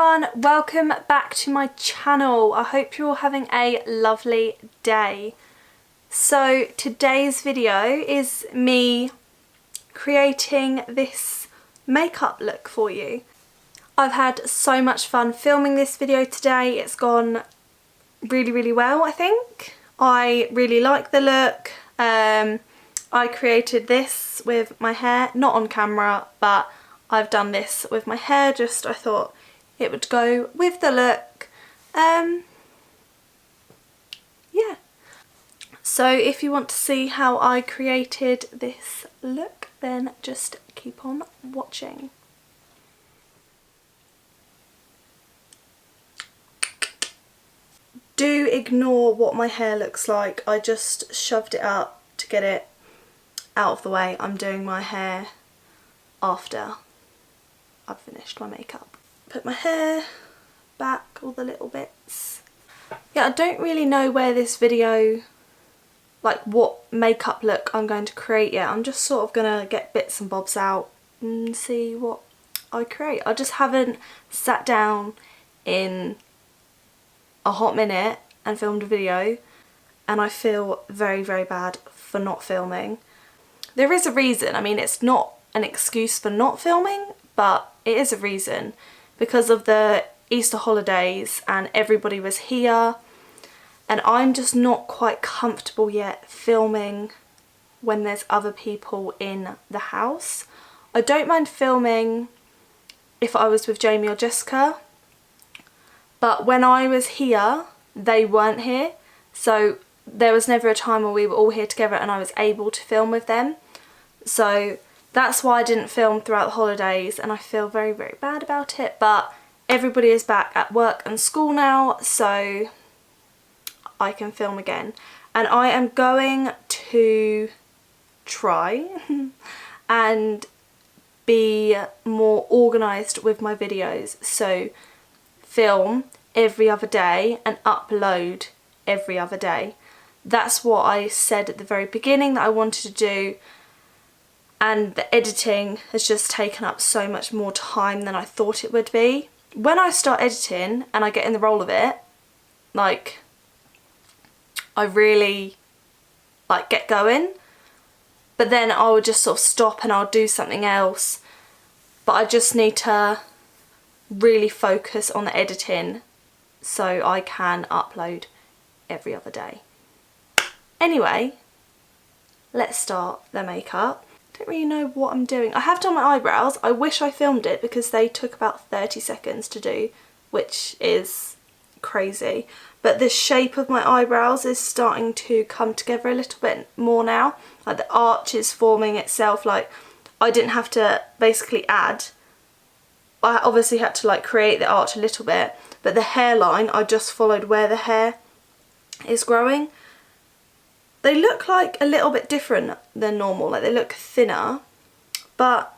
everyone, welcome back to my channel. I hope you're all having a lovely day. So today's video is me creating this makeup look for you. I've had so much fun filming this video today. It's gone really well, I think. I really like the look. I created this with my hair, not on camera, but I've done this with my hair, just I thought it would go with the look. Yeah. So if you want to see how I created this look, then just keep on watching. Do ignore what my hair looks like. I just shoved it up to get it out of the way. I'm doing my hair after I've finished my makeup. Put my hair back, all the little bits. Yeah, I don't really know where this video, like what makeup look I'm going to create yet. I'm just sort of gonna get bits and bobs out and see what I create. I just haven't sat down in a hot minute and filmed a video, and I feel very bad for not filming. There is a reason. I mean, it's not an excuse for not filming, but it is a reason, because of the Easter holidays and everybody was here, and I'm just not quite comfortable yet filming when there's other people in the house. I don't mind filming if I was with Jamie or Jessica, but when I was here they weren't here, so there was never a time where we were all here together and I was able to film with them. So that's why I didn't film throughout the holidays, and I feel very bad about it, but everybody is back at work and school now, so I can film again. And I am going to try and be more organised with my videos, so film every other day and upload every other day. That's what I said at the very beginning that I wanted to do, and the editing has just taken up so much more time than I thought it would be. When I start editing and I get in the role of it, like, I really like get going, but then I would just sort of stop and I'll do something else. But I just need to really focus on the editing so I can upload every other day. Anyway, let's start the makeup. I don't really know what I'm doing. I have done my eyebrows. I wish I filmed it because they took about 30 seconds to do, which is crazy. But the shape of my eyebrows is starting to come together a little bit more now. Like the arch is forming itself. Like, I didn't have to basically add. I obviously had to like create the arch a little bit, but the hairline, I just followed where the hair is growing. They look like a little bit different than normal, like they look thinner, but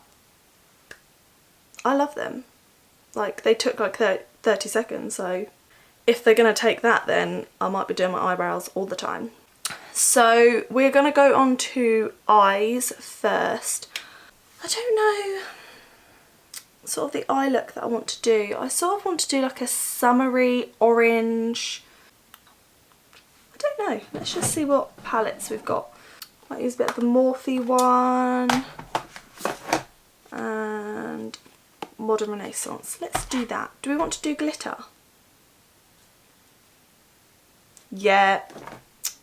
I love them. Like, they took like 30 seconds, so if they're going to take that, then I might be doing my eyebrows all the time. So we're going to go on to eyes first. I don't know sort of the eye look that I want to do. I sort of want to do like a summery orange. I don't know, let's just see what palettes we've got. Might use a bit of the Morphe one and Modern Renaissance. Let's do that. Do we want to do glitter? Yeah,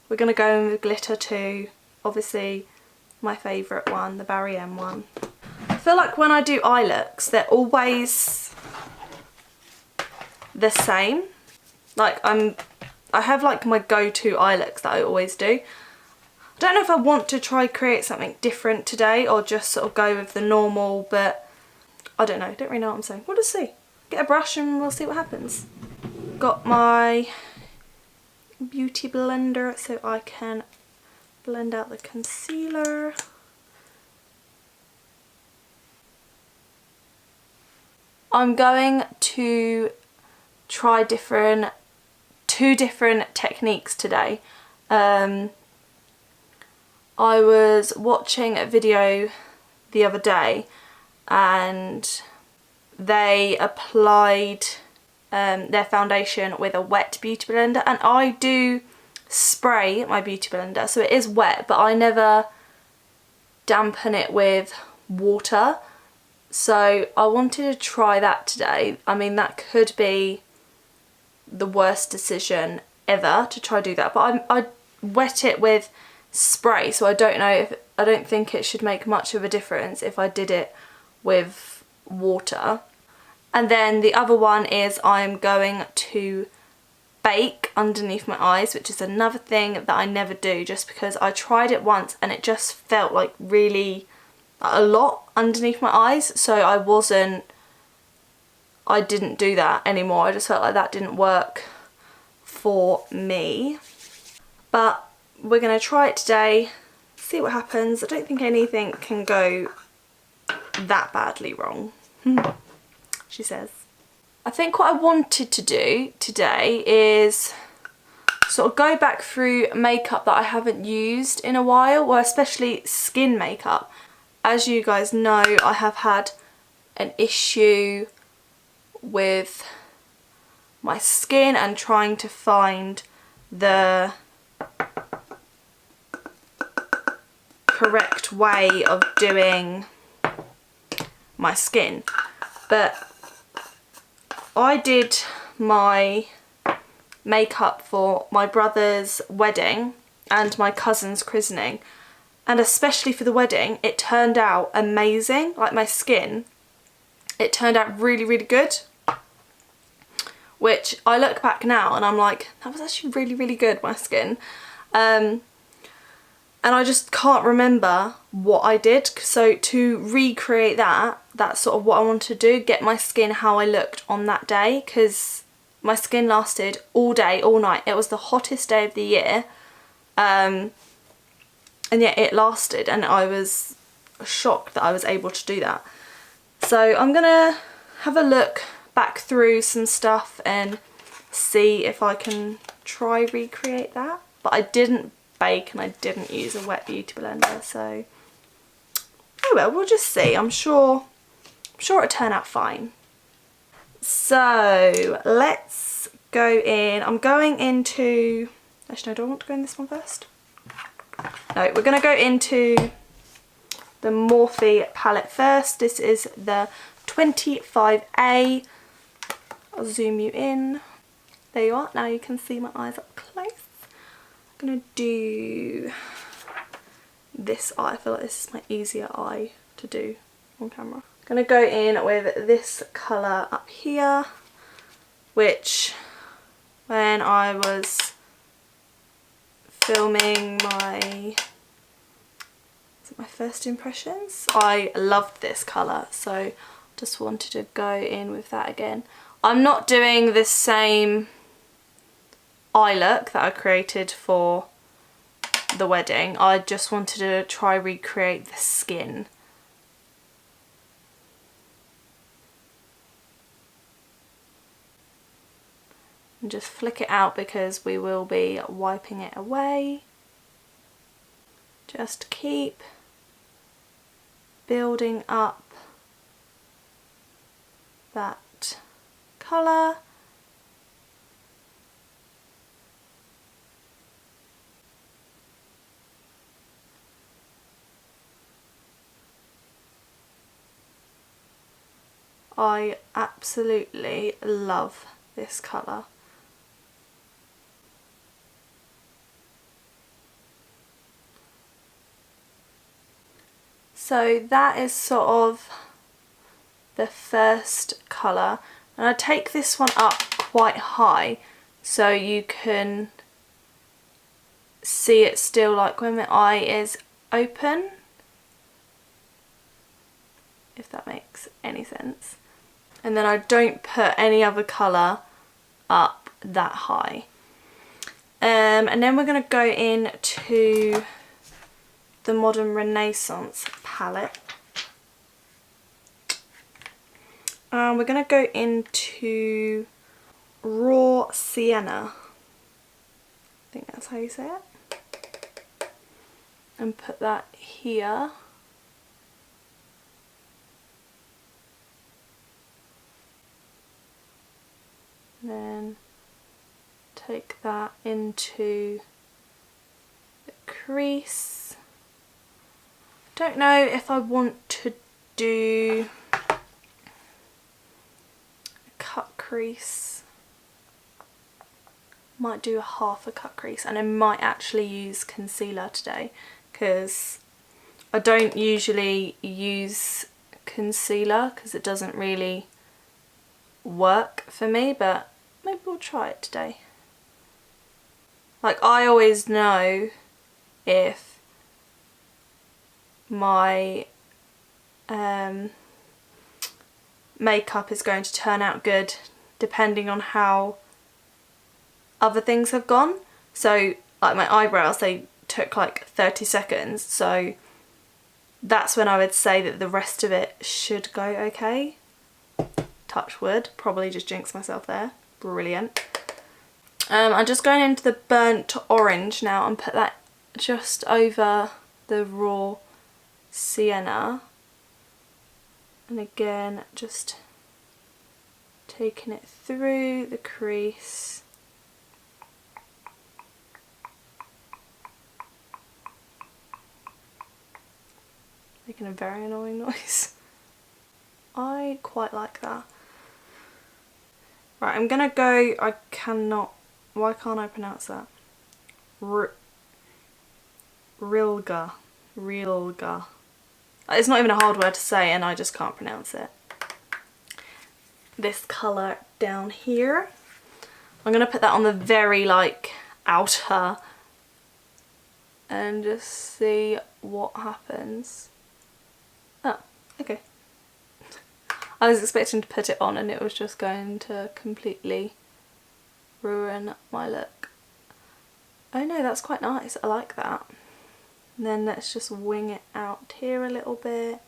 we're going to go in with glitter too. Obviously my favourite one, the Barry M one. I feel like when I do eye looks, they're always the same. Like, I have like my go-to eye looks that I always do. I don't know if I want to try create something different today or just sort of go with the normal, but I don't know. I don't really know what I'm saying. We'll just see. Get a brush and we'll see what happens. Got my beauty blender so I can blend out the concealer. I'm going to try two different techniques today. I was watching a video the other day and they applied their foundation with a wet beauty blender, and I do spray my beauty blender, so it is wet, but I never dampen it with water. So I wanted to try that today. I mean, that could be the worst decision ever to try do that, but I wet it with spray, so I don't think it should make much of a difference if I did it with water. And then the other one is I'm going to bake underneath my eyes, which is another thing that I never do, just because I tried it once and it just felt like really a lot underneath my eyes, so I didn't do that anymore. I just felt like that didn't work for me. But we're going to try it today, see what happens. I don't think anything can go that badly wrong, she says. I think what I wanted to do today is sort of go back through makeup that I haven't used in a while, well, especially skin makeup. As you guys know, I have had an issue with my skin and trying to find the correct way of doing my skin. But I did my makeup for my brother's wedding and my cousin's christening, and especially for the wedding it turned out amazing. Like, my skin, it turned out really, really good, which I look back now and I'm like, that was actually really, really good, my skin. And I just can't remember what I did, so to recreate that's sort of what I want to do, get my skin how I looked on that day, because my skin lasted all day, all night. It was the hottest day of the year, and yet it lasted, and I was shocked that I was able to do that. So I'm gonna have a look back through some stuff and see if I can try recreate that. But I didn't bake and I didn't use a wet beauty blender, so oh well, we'll just see. I'm sure it'll turn out fine. So let's go in. I'm going into, actually no, do I want to go in this one first? No, we're going to go into the Morphe palette first. This is the 25A. I'll zoom you in. There you are. Now you can see my eyes up close. I'm going to do this eye. I feel like this is my easier eye to do on camera. I'm going to go in with this colour up here, which when I was filming my first impressions, I loved this colour, so just wanted to go in with that again. I'm not doing the same eye look that I created for the wedding. I just wanted to try recreate the skin. And just flick it out because we will be wiping it away. Just keep building up that colour. I absolutely love this colour. So that is sort of the first colour, and I take this one up quite high so you can see it still, like when my eye is open, if that makes any sense. And then I don't put any other colour up that high. And then we're going to go into the Modern Renaissance palette. We're going to go into Raw Sienna. I think that's how you say it. And put that here. take that into the crease. Don't know if I want to do a cut crease. Might do a half a cut crease, and I might actually use concealer today because I don't usually use concealer because it doesn't really work for me, but maybe we'll try it today. Like, I always know if my makeup is going to turn out good depending on how other things have gone. So like my eyebrows, they took like 30 seconds, so that's when I would say that the rest of it should go okay. Touch wood, probably just jinxed myself there. Brilliant. I'm just going into the burnt orange now and put that just over the raw sienna. And again, just taking it through the crease. Making a very annoying noise. I quite like that. Right, I'm gonna go, I cannot, why can't I pronounce that? Rilga. Rilga. It's not even a hard word to say and I just can't pronounce it. This colour down here. I'm gonna put that on the very like outer and just see what happens. Oh, okay. I was expecting to put it on and it was just going to completely ruin my look. Oh no, that's quite nice. I like that. And then let's just wing it out here a little bit.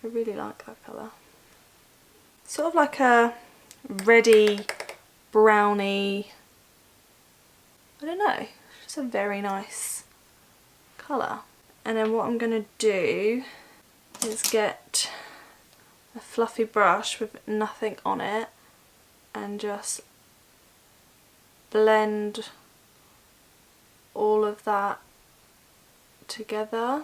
I really like that colour. Sort of like a reddy, browny, I don't know, it's just a very nice colour. And then what I'm going to do is get a fluffy brush with nothing on it and just blend all of that together.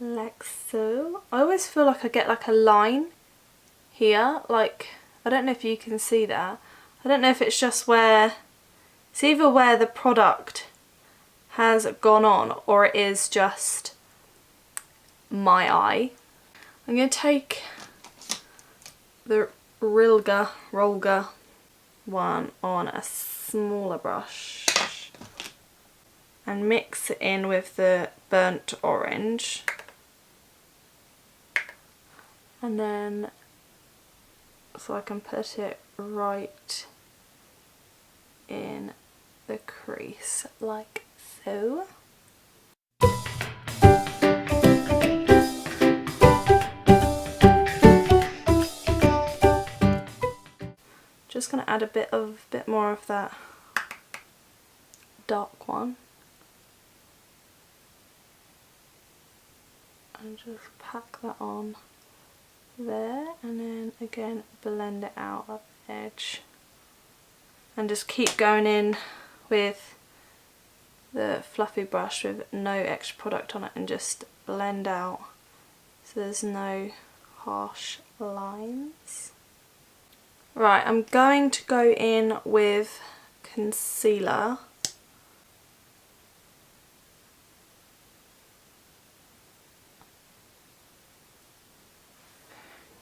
Like so. I always feel like I get like a line here, like, I don't know if you can see that. I don't know if it's just where, it's either where the product has gone on or it is just my eye. I'm going to take the Rolga one on a smaller brush and mix it in with the burnt orange, and then so I can put it right in the crease like so. Just going to add a bit more of that dark one and just pack that on there, and then again blend it out at the edge and just keep going in with the fluffy brush with no extra product on it and just blend out so there's no harsh lines. Right, I'm going to go in with concealer.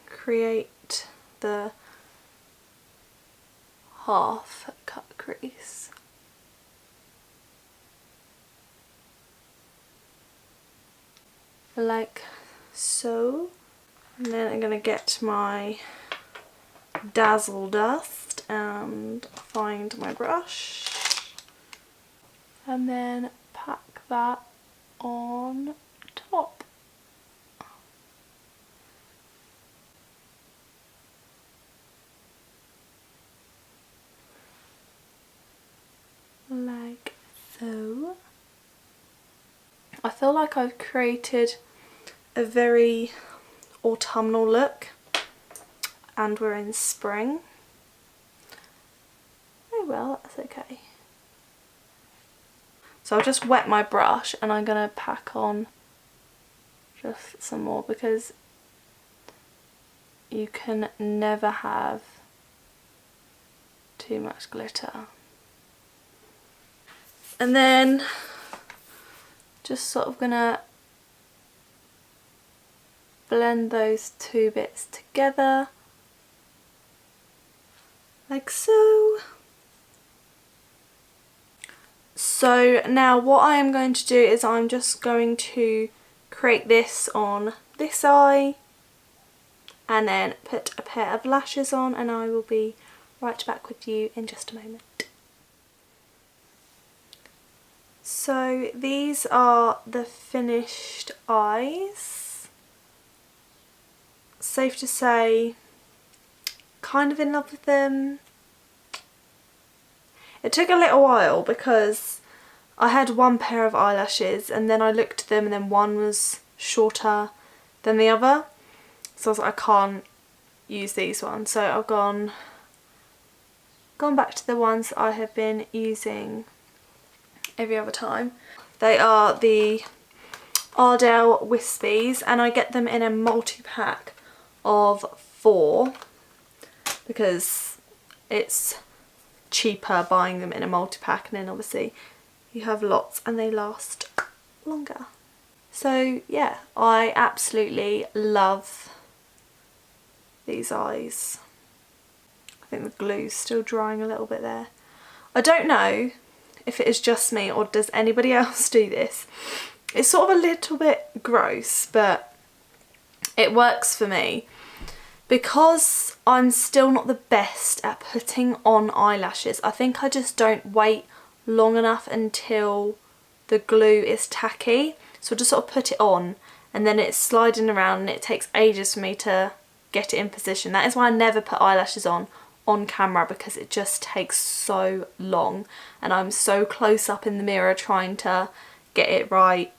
Create the half cut crease. Like so. And then I'm going to get my Dazzle Dust and find my brush. And then pack that on top. Like so. I feel like I've created a very autumnal look, and we're in spring. Oh well, that's okay. So I'll just wet my brush and I'm going to pack on just some more, because you can never have too much glitter. And then just sort of gonna blend those two bits together like so. So now what I am going to do is I'm just going to create this on this eye and then put a pair of lashes on, and I will be right back with you in just a moment. So these are the finished eyes. Safe to say, kind of in love with them. It took a little while because I had one pair of eyelashes and then I looked at them and then one was shorter than the other. So I was like, I can't use these ones. So I've gone back to the ones I have been using every other time. They are the Ardell Wispies, and I get them in a multi-pack of 4 because it's cheaper buying them in a multi-pack, and then obviously you have lots and they last longer. So yeah, I absolutely love these eyes. I think the glue's still drying a little bit there. I don't know if it is just me or does anybody else do this. It's sort of a little bit gross, but it works for me. Because I'm still not the best at putting on eyelashes, I think I just don't wait long enough until the glue is tacky. So I just sort of put it on and then it's sliding around and it takes ages for me to get it in position. That is why I never put eyelashes on camera, because it just takes so long and I'm so close up in the mirror trying to get it right.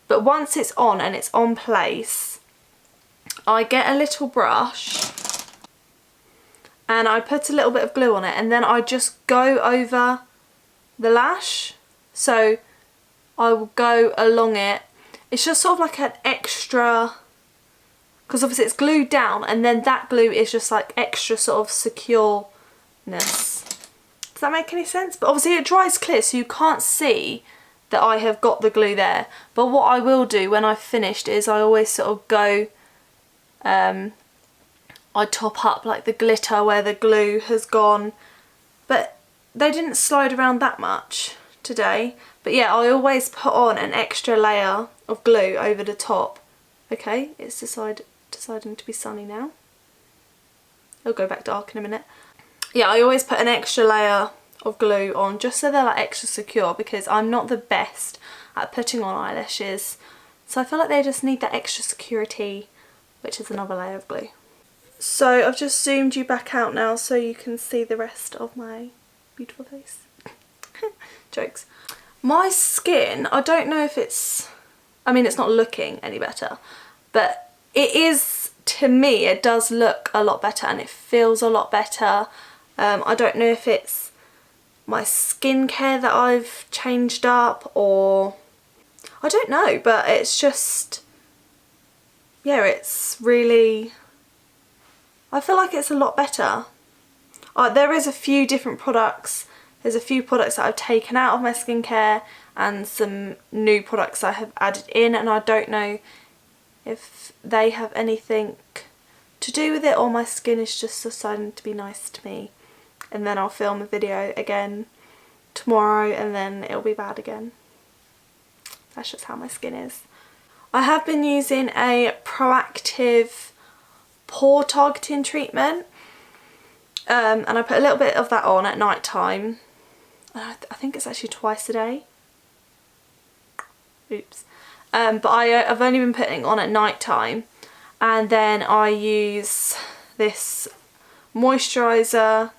But once it's on and it's on place, I get a little brush and I put a little bit of glue on it and then I just go over the lash. So I will go along it. It's just sort of like an extra, because obviously it's glued down and then that glue is just like extra sort of secureness. Does that make any sense? But obviously it dries clear so you can't see that I have got the glue there. But what I will do when I've finished is I always sort of go, I top up like the glitter where the glue has gone. But they didn't slide around that much today. But yeah, I always put on an extra layer of glue over the top. Okay, it's deciding to be sunny now. It'll go back dark in a minute. Yeah, I always put an extra layer of glue on just so they're like extra secure, because I'm not the best at putting on eyelashes. So I feel like they just need that extra security, which is another layer of glue. So I've just zoomed you back out now so you can see the rest of my beautiful face. Jokes. My skin, I don't know if it's, I mean it's not looking any better, but it is, to me, it does look a lot better and it feels a lot better. I don't know if it's my skincare that I've changed up or I don't know, but it's just, yeah, it's really, I feel like it's a lot better. There is a few different products. There's a few products that I've taken out of my skincare and some new products I have added in, and I don't know if they have anything to do with it or my skin is just deciding to be nice to me. And then I'll film a video again tomorrow and then it'll be bad again. That's just how my skin is. I have been using a proactive pore targeting treatment, and I put a little bit of that on at night time. I think it's actually twice a day. Oops. But I've only been putting it on at night time, and then I use this moisturiser.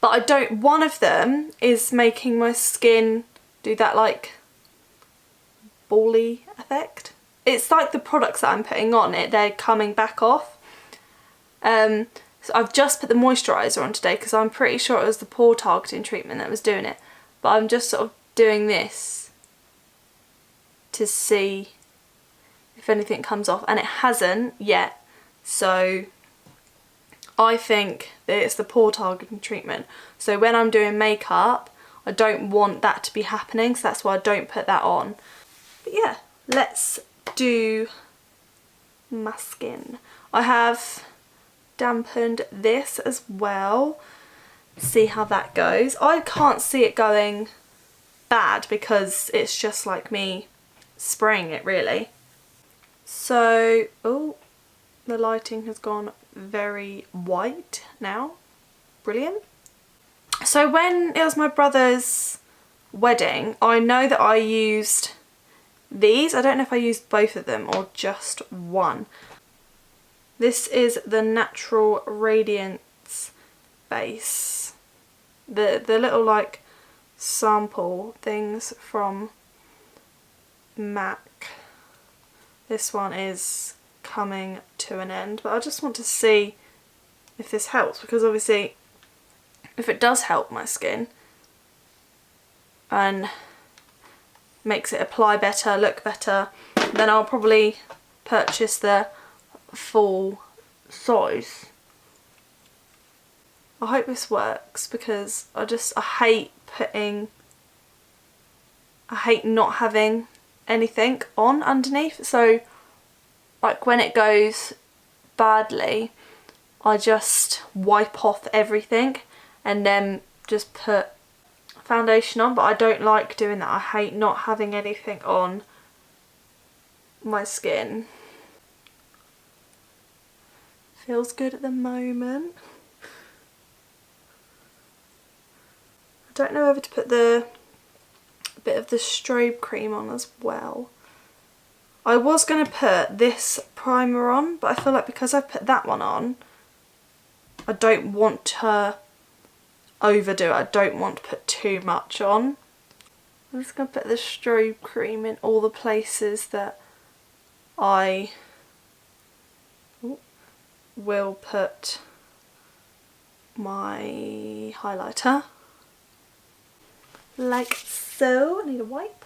But I don't, one of them is making my skin do that like bally effect. it's like the products that I'm putting on it, they're coming back off. So I've just put the moisturiser on today because I'm pretty sure it was the pore targeting treatment that was doing it. But I'm just sort of doing this to see if anything comes off, and it hasn't yet. So I think that it's the pore targeting treatment. So when I'm doing makeup, I don't want that to be happening, so that's why I don't put that on. But yeah, let's do my skin. I have dampened this as well. See how that goes. I can't see it going bad because it's just like me spraying it really. So, oh, the lighting has gone very white now. Brilliant. So when it was my brother's wedding, I know that I used these. I don't know if I used both of them or just one. This is the Natural Radiance base. The little like sample things from MAC. This one is coming to an end, but I just want to see if this helps, because obviously if it does help my skin and makes it apply better, look better, then I'll probably purchase the full size. I hope this works because I hate not having anything on underneath. So like when it goes badly, I just wipe off everything and then just put foundation on, but I don't like doing that. I hate not having anything on my skin. Feels good at the moment. I don't know whether to put the bit of the strobe cream on as well. I was going to put this primer on, but I feel like because I've put that one on, I don't want to overdo it. I don't want to put too much on. I'm just going to put the strobe cream in all the places that I will put my highlighter. Like so. I need a wipe.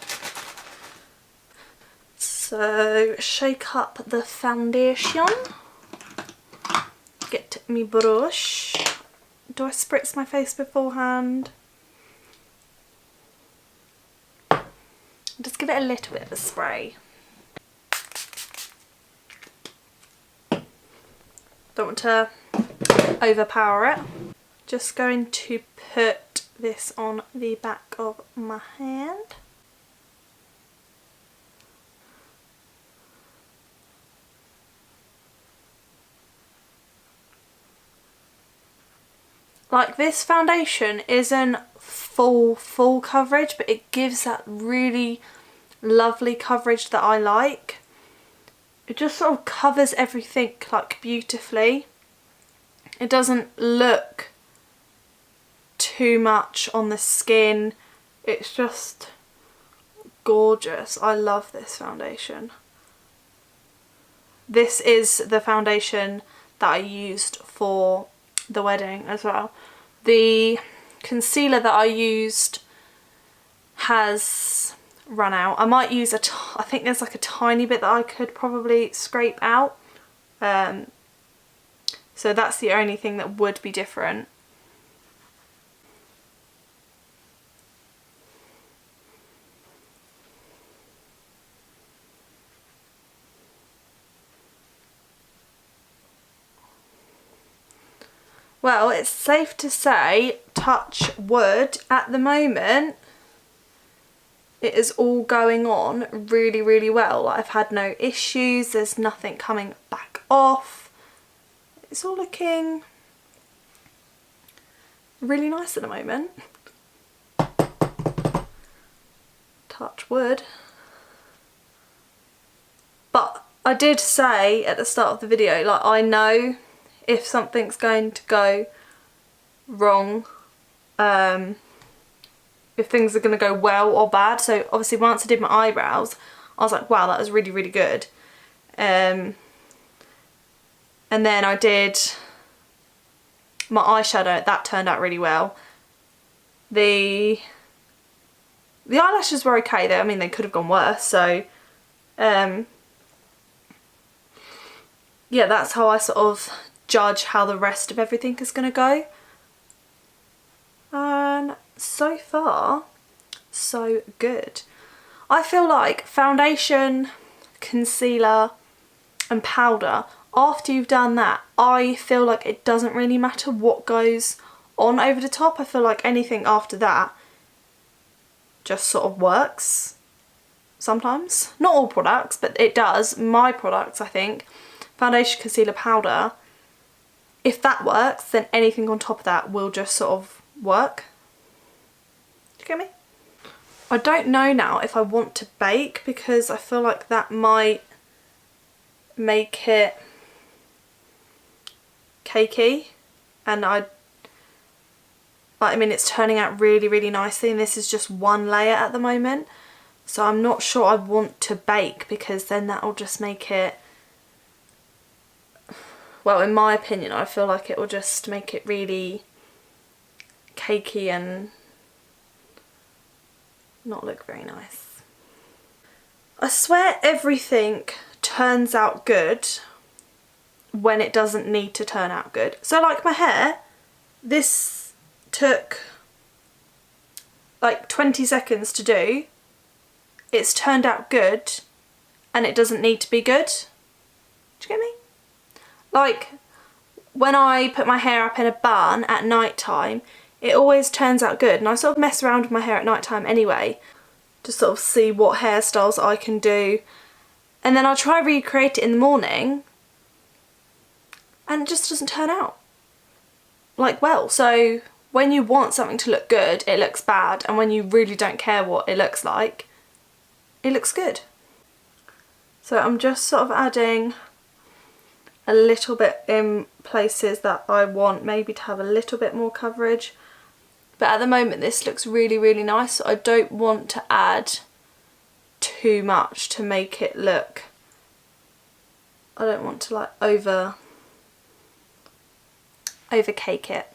So shake up the foundation. Get me brush. Do I spritz my face beforehand? Just give it a little bit of a spray. Don't want to overpower it. Just going to put this on the back of my hand. Like, this foundation isn't full coverage, but it gives that really lovely coverage that I like. It just sort of covers everything like beautifully. It doesn't look too much on the skin. It's just gorgeous. I love this foundation. This is the foundation that I used for the wedding as well. The concealer that I used has run out. I might use I think there's like a tiny bit that I could probably scrape out. So that's the only thing that would be different. Well, it's safe to say, touch wood, at the moment it is all going on really, really well. I've had no issues, there's nothing coming back off. It's all looking really nice at the moment. Touch wood. But I did say at the start of the video, like, I know if something's going to go wrong, if things are going to go well or bad. So obviously once I did my eyebrows, I was like, wow, that was really, really good. And then I did my eyeshadow, that turned out really well. The eyelashes were okay though, I mean they could have gone worse, so yeah, that's how I sort of judge how the rest of everything is going to go. And so far, so good. I feel like foundation, concealer and powder, after you've done that, I feel like it doesn't really matter what goes on over the top. I feel like anything after that just sort of works sometimes. Not all products, but it does. My products, I think, foundation, concealer, powder, if that works, then anything on top of that will just sort of work. Do you get me? I don't know now if I want to bake, because I feel like that might make it cakey, and I mean it's turning out really, really nicely, and this is just one layer at the moment, so I'm not sure I want to bake, because then that'll just make it, well, in my opinion, I feel like it will just make it really cakey and not look very nice. I swear everything turns out good when it doesn't need to turn out good. So like my hair, this took like 20 seconds to do. It's turned out good and it doesn't need to be good. Do you get me? Like when I put my hair up in a bun at night time, it always turns out good, and I sort of mess around with my hair at night time anyway to sort of see what hairstyles I can do, and then I'll try recreate it in the morning and it just doesn't turn out like well. So when you want something to look good, it looks bad, and when you really don't care what it looks like, it looks good. So I'm just sort of adding a little bit in places that I want maybe to have a little bit more coverage. But at the moment this looks really, really nice, so I don't want to add too much to make it look, I don't want to like over cake it.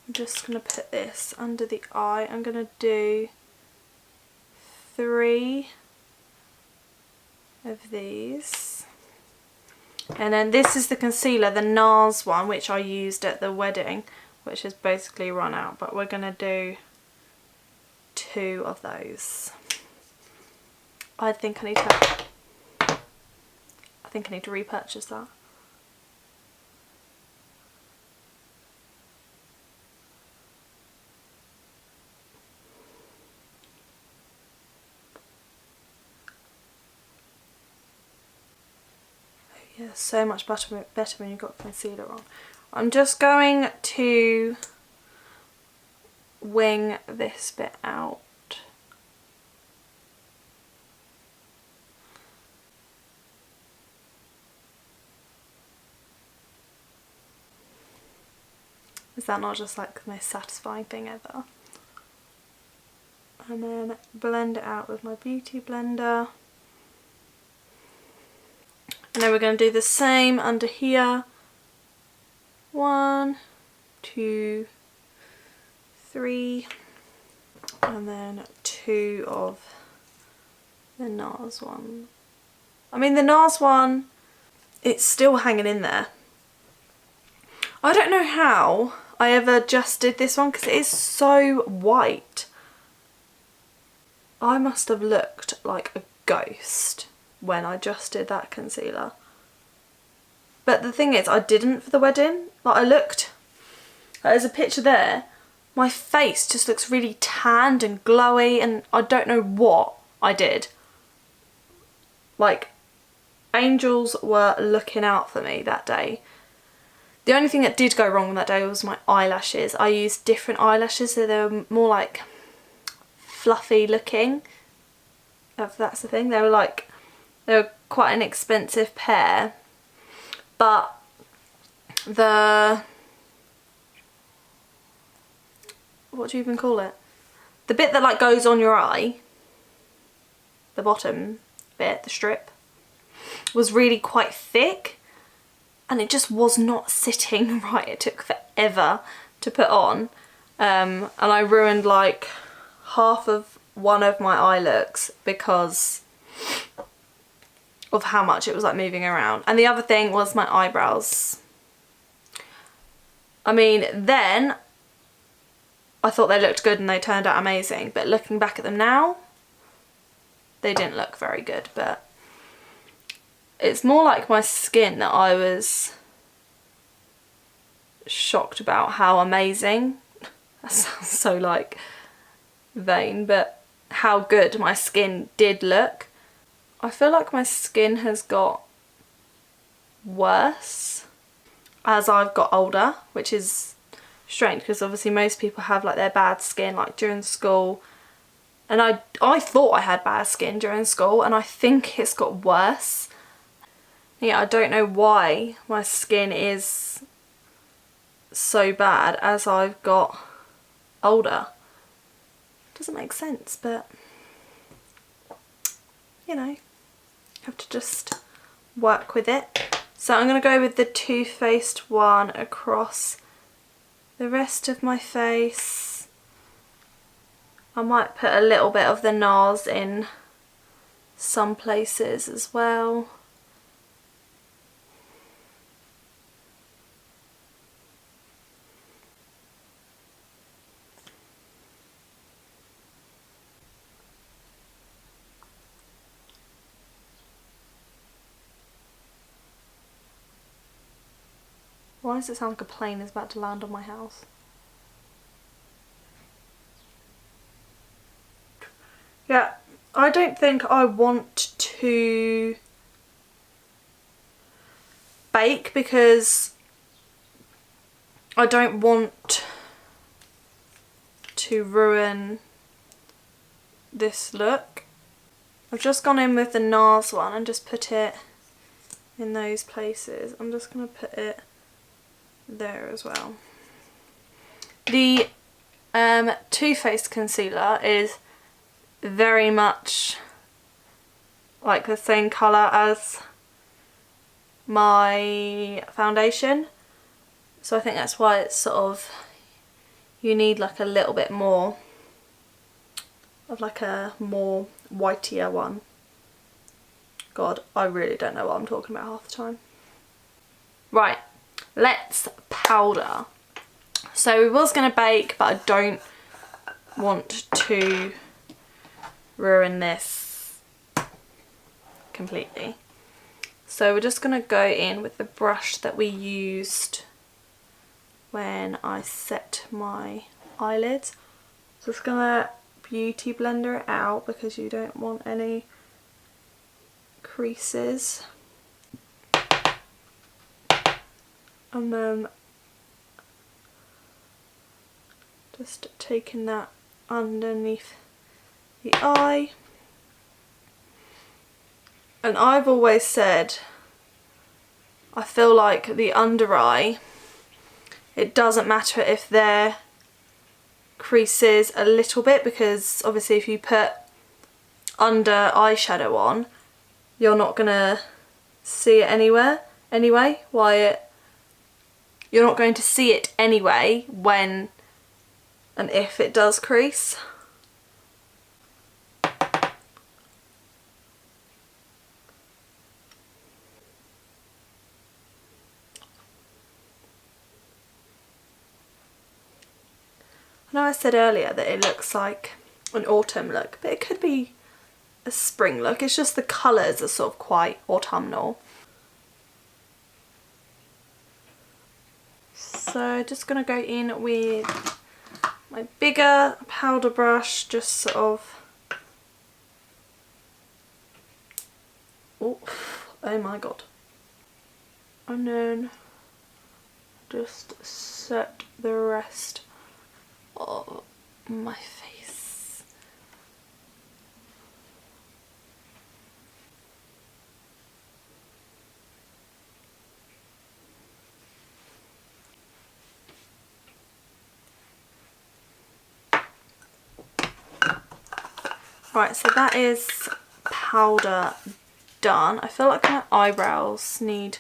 I'm just going to put this under the eye. I'm going to do 3 of these. And then this is the concealer, the NARS one, which I used at the wedding, which has basically run out, but we're going to do 2 of those. I think I need to repurchase that. Yeah, so much better when you've got concealer on. I'm just going to wing this bit out. Is that not just like the most satisfying thing ever? And then blend it out with my beauty blender. And then we're going to do the same under here. 1, 2, 3, and then 2 of the NARS one. I mean, the NARS one, it's still hanging in there. I don't know how I ever just did this one, because it is so white. I must have looked like a ghost when I just did that concealer. But the thing is, I didn't for the wedding. Like, I looked, like, there's a picture there, my face just looks really tanned and glowy, and I don't know what I did. Like, angels were looking out for me that day. The only thing that did go wrong that day was my eyelashes. I used different eyelashes, so they were more like fluffy looking, if that's the thing. They were quite an expensive pair, but the, what do you even call it? The bit that like goes on your eye, the bottom, bit, the strip, was really quite thick and it just was not sitting right. It took forever to put on, and I ruined like half of one of my eye looks because of how much it was like moving around. And the other thing was my eyebrows. I mean, then I thought they looked good and they turned out amazing, but looking back at them now, they didn't look very good. But it's more like my skin that I was shocked about how amazing, that sounds so like vain, but how good my skin did look. I feel like my skin has got worse as I've got older, which is strange because obviously most people have like their bad skin like during school, and I thought I had bad skin during school and I think it's got worse. Yeah, I don't know why my skin is so bad as I've got older. Doesn't make sense, but you know, have to just work with it. So I'm going to go with the Too Faced one across the rest of my face. I might put a little bit of the NARS in some places as well. Why does it sound like a plane is about to land on my house? Yeah, I don't think I want to bake because I don't want to ruin this look. I've just gone in with the NARS one and just put it in those places. I'm just going to put it there as well. The Too Faced concealer is very much like the same colour as my foundation, so I think that's why it's sort of, you need like a little bit more of like a more whitier one. God, I really don't know what I'm talking about half the time. Right, let's powder. So we was going to bake, but I don't want to ruin this completely. So we're just going to go in with the brush that we used when I set my eyelids. Just going to beauty blender it out because you don't want any creases. And then just taking that underneath the eye. And I've always said, I feel like the under eye, it doesn't matter if there creases a little bit, because obviously if you put under eyeshadow on, you're not gonna see it anyway, you're not going to see it anyway when and if it does crease. I know I said earlier that it looks like an autumn look, but it could be a spring look. It's just the colours are sort of quite autumnal. So just going to go in with my bigger powder brush, just sort of, oh my god, and then just set the rest of my face. Right, so that is powder done. I feel like my eyebrows need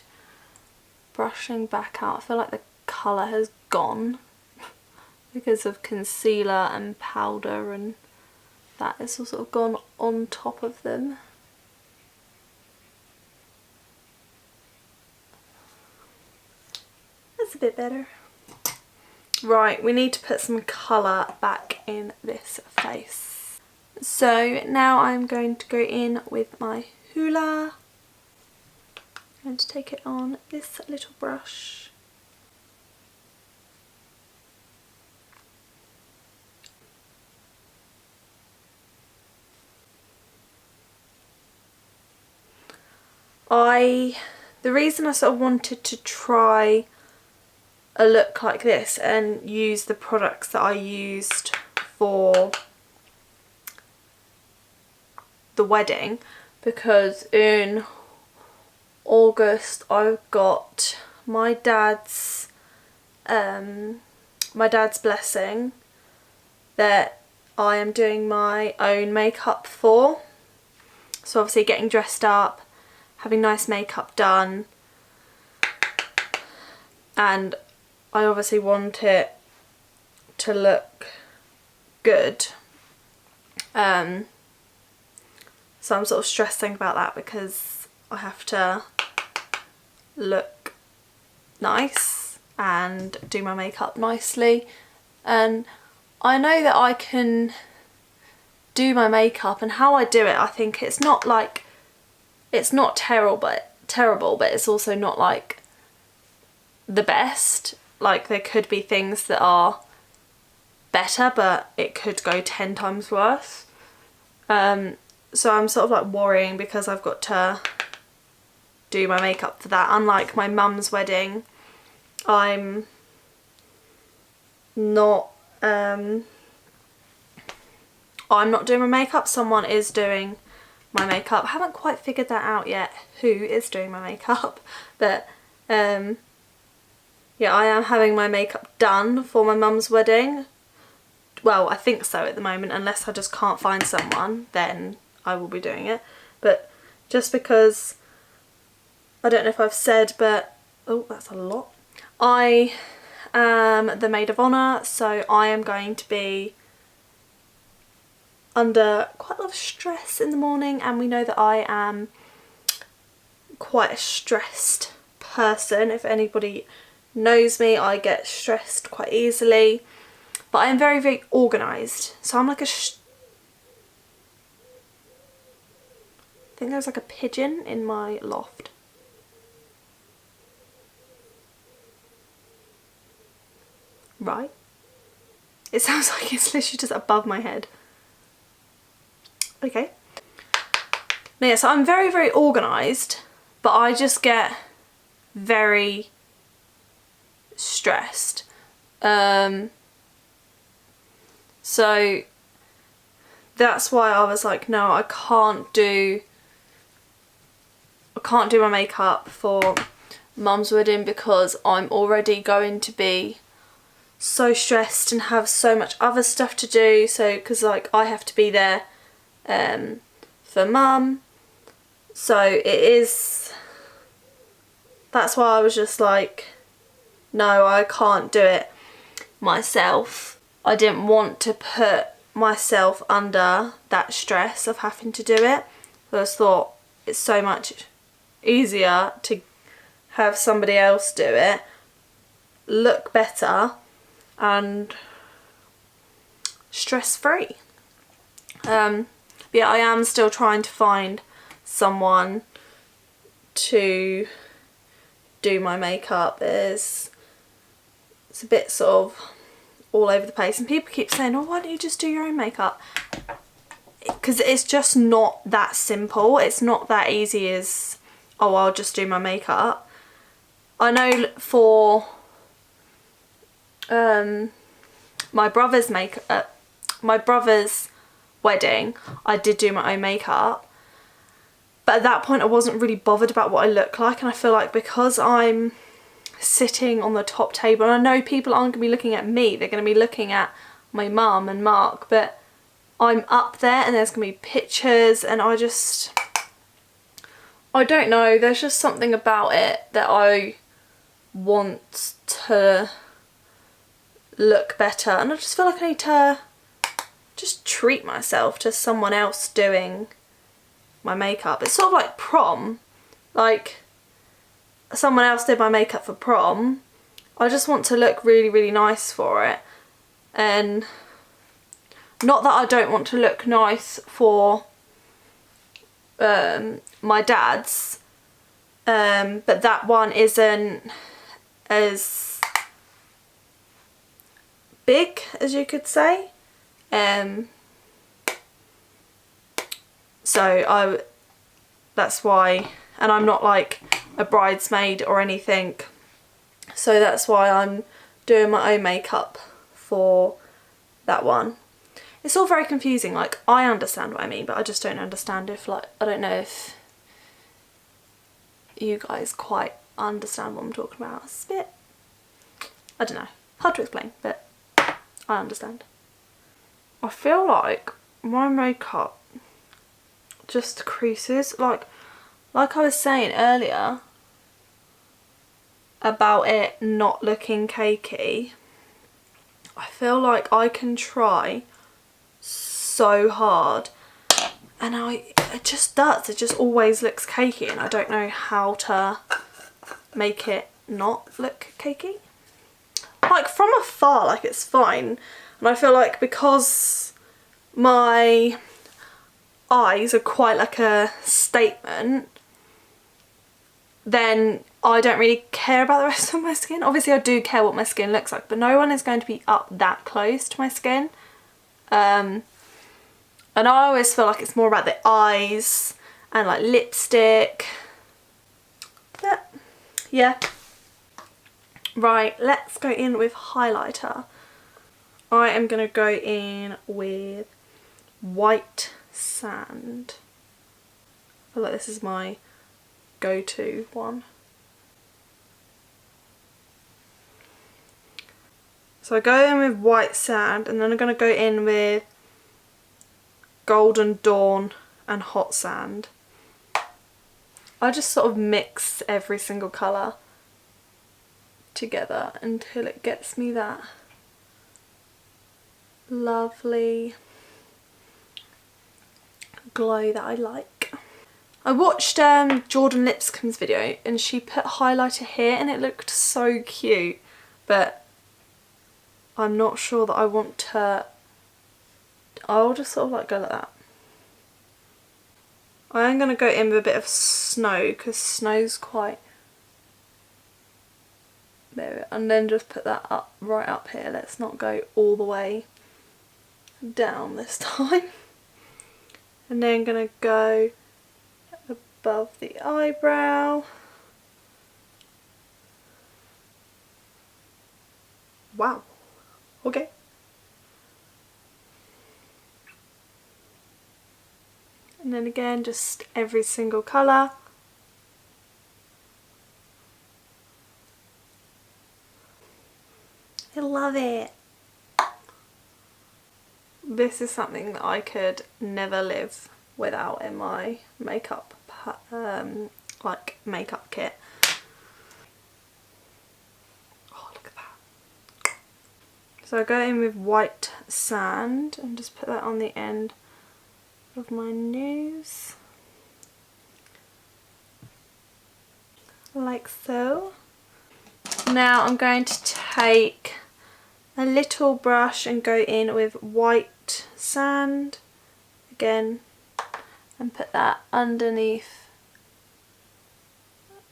brushing back out. I feel like the colour has gone because of concealer and powder, and that has sort of gone on top of them. That's a bit better. Right, we need to put some colour back in this face. So now I'm going to go in with my hula. I'm going to take it on this little brush. The reason I sort of wanted to try a look like this and use the products that I used for the wedding, because in August I've got my dad's blessing that I am doing my own makeup for. So obviously getting dressed up, having nice makeup done, and I obviously want it to look good. So I'm sort of stressing about that because I have to look nice and do my makeup nicely, and I know that I can do my makeup, and how I do it, I think it's not like, it's not terrible, but it's also not like the best. Like there could be things that are better, but it could go 10 times worse. So I'm sort of like worrying because I've got to do my makeup for that. Unlike my mum's wedding, I'm not doing my makeup, someone is doing my makeup. I haven't quite figured that out yet, who is doing my makeup, but yeah, I am having my makeup done for my mum's wedding. Well, I think so at the moment, unless I just can't find someone, then I will be doing it. But just because, I don't know if I've said, but, oh, that's a lot. I am the maid of honour, so I am going to be under quite a lot of stress in the morning, and we know that I am quite a stressed person. If anybody knows me, I get stressed quite easily, but I am very, very organised. So I'm like I think there's like a pigeon in my loft. Right? It sounds like it's literally just above my head. Okay. Now, yeah, so I'm very, very organised, but I just get very stressed. So that's why I was like, no, I can't do my makeup for mum's wedding because I'm already going to be so stressed and have so much other stuff to do. So because like I have to be there for mum, so it is, that's why I was just like, no, I can't do it myself. I didn't want to put myself under that stress of having to do it. So I just thought it's so much easier to have somebody else do it, look better and stress free. Yeah, I am still trying to find someone to do my makeup. It's a bit sort of all over the place, and people keep saying, oh, why don't you just do your own makeup? Because it's just not that simple. It's not that easy as, oh, I'll just do my makeup. I know for my brother's wedding, I did do my own makeup, but at that point I wasn't really bothered about what I look like, and I feel like because I'm sitting on the top table, and I know people aren't going to be looking at me, they're going to be looking at my mum and Mark, but I'm up there and there's going to be pictures, and I just, I don't know, there's just something about it that I want to look better, and I just feel like I need to just treat myself to someone else doing my makeup. It's sort of like prom, like someone else did my makeup for prom. I just want to look really, really nice for it, and not that I don't want to look nice for my dad's, but that one isn't as big, as you could say. So that's why, and I'm not like a bridesmaid or anything, so that's why I'm doing my own makeup for that one. It's all very confusing, like I understand what I mean, but I just don't understand if, like, I don't know if you guys quite understand what I'm talking about. It's a bit, I don't know, hard to explain, but I understand. I feel like my makeup just creases, like I was saying earlier about it not looking cakey. I feel like I can try so hard and it just does, it just always looks cakey, and I don't know how to make it not look cakey. Like from afar, like it's fine, and I feel like because my eyes are quite like a statement, then I don't really care about the rest of my skin. Obviously I do care what my skin looks like, but no one is going to be up that close to my skin. And I always feel like it's more about the eyes and like lipstick. But yeah. Right, let's go in with highlighter. I am going to go in with white sand. I feel like this is my go-to one. So I go in with white sand, and then I'm going to go in with Golden Dawn and hot sand. I just sort of mix every single colour together until it gets me that lovely glow that I like. I watched Jordan Lipscomb's video, and she put highlighter here and it looked so cute, but I'm not sure that I want to. I'll just sort of like go like that. I am going to go in with a bit of snow, because snow's quite there, and then just put that up, right up here. Let's not go all the way down this time. And then I'm going to go above the eyebrow. Wow, okay. And then again, just every single colour. I love it. This is something that I could never live without in my makeup, like makeup kit. Oh, look at that. So I go in with white sand and just put that on the end of my nose, like so. Now I'm going to take a little brush and go in with white sand again and put that underneath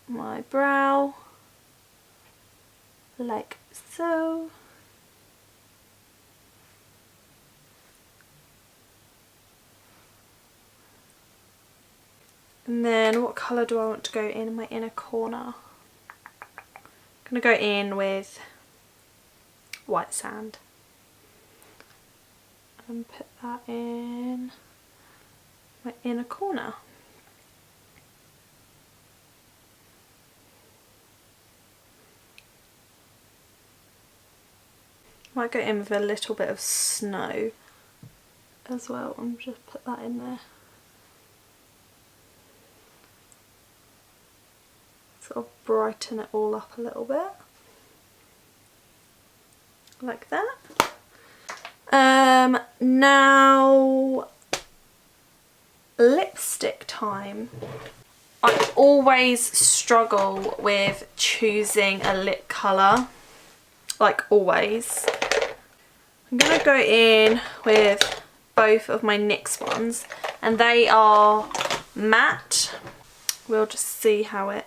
my brow, like so. And then what colour do I want to go in my inner corner? I'm going to go in with white sand and put that in my inner corner. Might go in with a little bit of snow as well and just put that in there. sort of brighten it all up a little bit. Like that. Now lipstick time. I always struggle with choosing a lip colour, like always. I'm going to go in with both of my NYX ones, and they are matte. We'll just see how it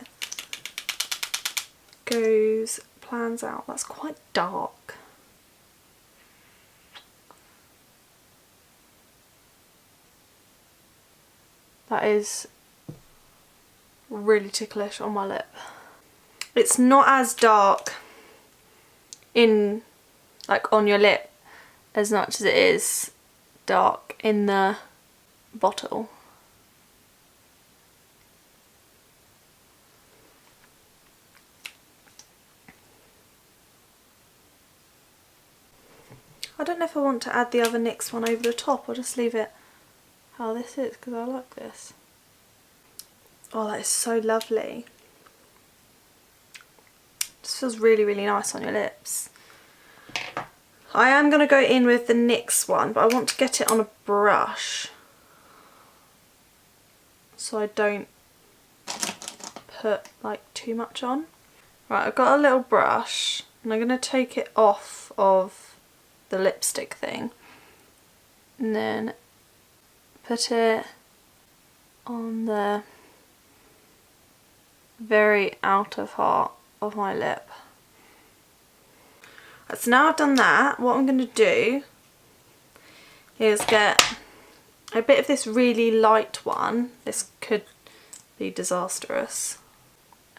plans out. That's quite dark. That is really ticklish on my lip. It's not as dark in, like, on your lip as much as it is dark in the bottle. I don't know if I want to add the other NYX one over the top or just leave it how this is, because I like this. Oh, that is so lovely. Just feels really, really nice on your lips. I am going to go in with the NYX one, but I want to get it on a brush so I don't put like too much on. Right, I've got a little brush and I'm going to take it off of the lipstick thing and then put it on the very outer part of my lip. So now I've done that, what I'm going to do is get a bit of this really light one. This could be disastrous.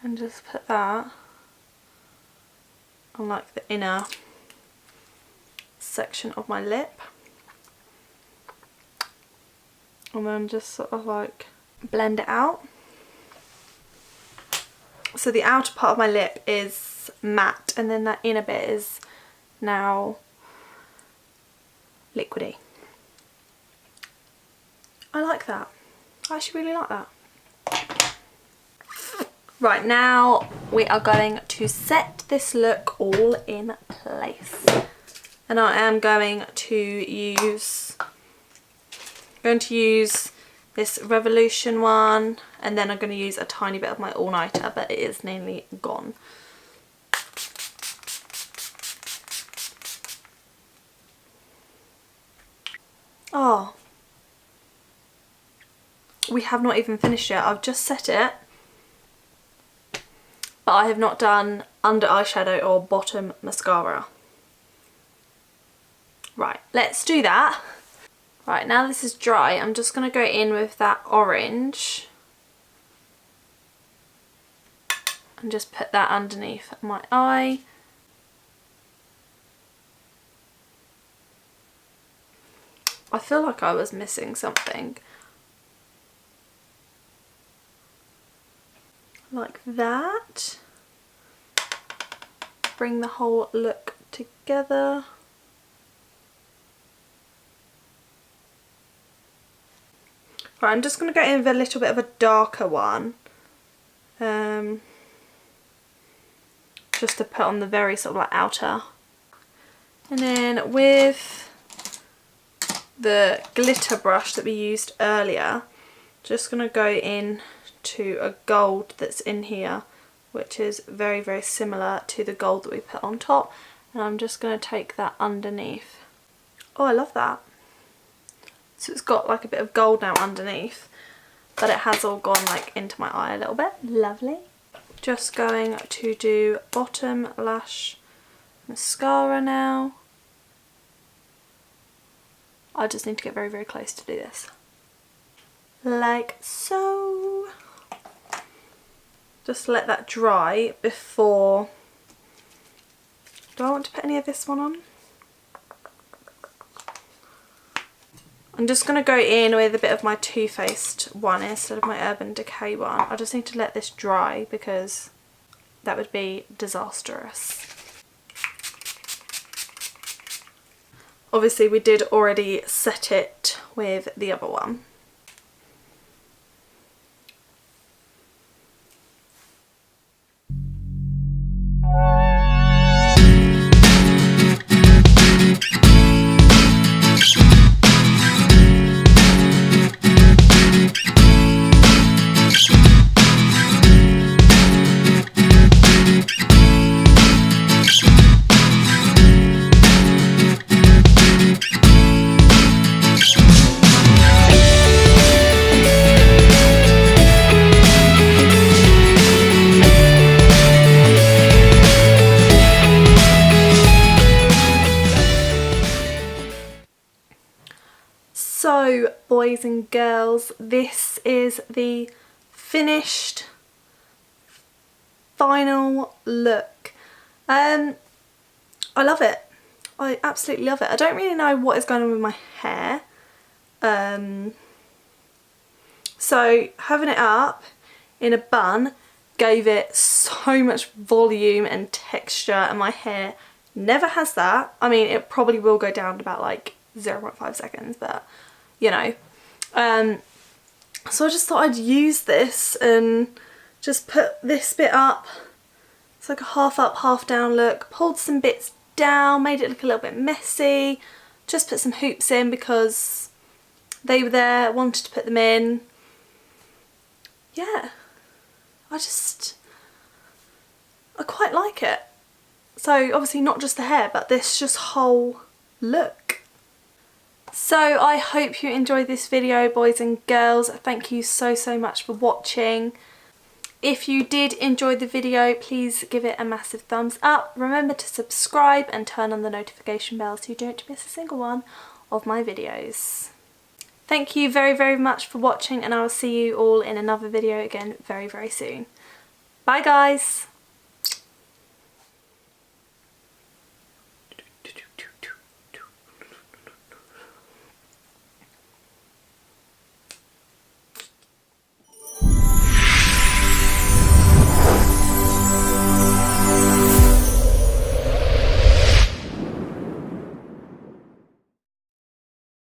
And just put that on like the inner section of my lip. And then just sort of like blend it out. So the outer part of my lip is matte and then that inner bit is now liquidy. I like that. I actually really like that. Right, now we are going to set this look all in place. And I am going to use this Revolution one, and then I'm going to use a tiny bit of my All Nighter, but it is nearly gone. Oh, we have not even finished yet. I've just set it, but I have not done under eyeshadow or bottom mascara. Right, let's do that. Right, now this is dry, I'm just going to go in with that orange and just put that underneath my eye. I feel like I was missing something. Like that. Bring the whole look together. Right, I'm just going to go in with a little bit of a darker one. Just to put on the very sort of like outer. And then with the glitter brush that we used earlier, just going to go in to a gold that's in here, which is very, very similar to the gold that we put on top. And I'm just going to take that underneath. Oh, I love that. So it's got like a bit of gold now underneath, but it has all gone like into my eye a little bit. Lovely. Just going to do bottom lash mascara now. I just need to get very, very close to do this. Like so. Just let that dry before... Do I want to put any of this one on? I'm just going to go in with a bit of my Too Faced one instead of my Urban Decay one. I just need to let this dry because that would be disastrous. Obviously we did already set it with the other one. So boys and girls, this is the finished final look. I love it. I absolutely love it. I don't really know what is going on with my hair. So having it up in a bun gave it so much volume and texture, and my hair never has that. I mean, it probably will go down to about like 0.5 seconds, but you know. So I just thought I'd use this and just put this bit up. It's like a half up, half down look. Pulled some bits down, made it look a little bit messy. Just put some hoops in because they were there, wanted to put them in. Yeah, I quite like it. So obviously not just the hair, but this just whole look. So I hope you enjoyed this video, boys and girls. Thank you so much for watching. If you did enjoy the video, please give it a massive thumbs up. Remember to subscribe and turn on the notification bell so you don't miss a single one of my videos. Thank you very much for watching, and I will see you all in another video again very soon. Bye guys!